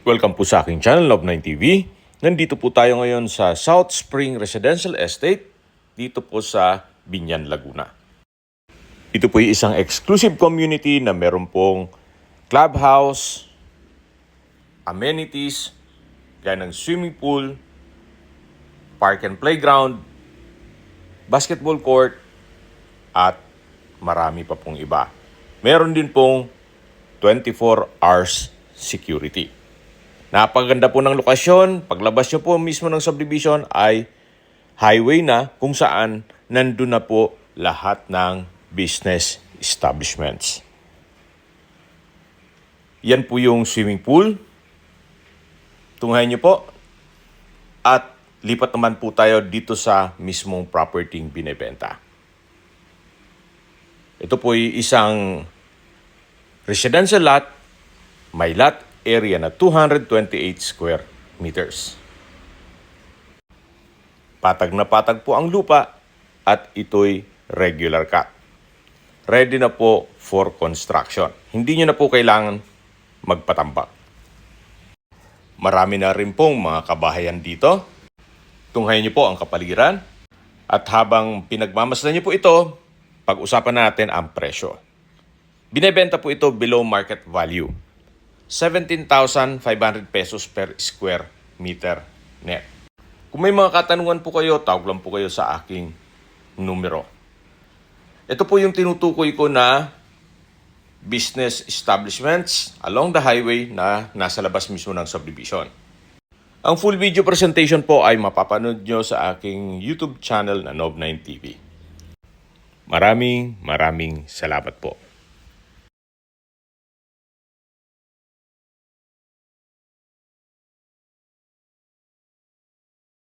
Welcome po sa aking channel, Love9 TV. Nandito po tayo ngayon sa South Spring Residential Estate, dito po sa Biñan, Laguna. Ito po ay isang exclusive community na meron pong clubhouse, amenities, gaya ng swimming pool, park and playground, basketball court, at marami pa pong iba. Meron din pong 24 hours security. Napaganda po ng lokasyon. Paglabas nyo po mismo ng subdivision ay highway na kung saan nandun na po lahat ng business establishments. Yan po yung swimming pool. Tunghayan nyo po. At lipat naman po tayo dito sa mismong property binebenta. Ito po ay isang residential lot. May lot area na 228 square meters. Patag na patag po ang lupa at ito'y regular cut. Ready na po for construction. Hindi nyo na po kailangan magpatambak. Marami na rin pong mga kabahayan dito. Tunghayan nyo po ang kapaligiran. At habang pinagmamasdan nyo po ito, pag-usapan natin ang presyo. Binebenta po ito below market value. 17,500 pesos per square meter net. Kung may mga katanungan po kayo, tawag lang po kayo sa aking numero. Ito po yung tinutukoy ko na business establishments along the highway na nasa labas mismo ng subdivision. Ang full video presentation po ay mapapanood nyo sa aking YouTube channel na Love9 TV. Maraming salamat po.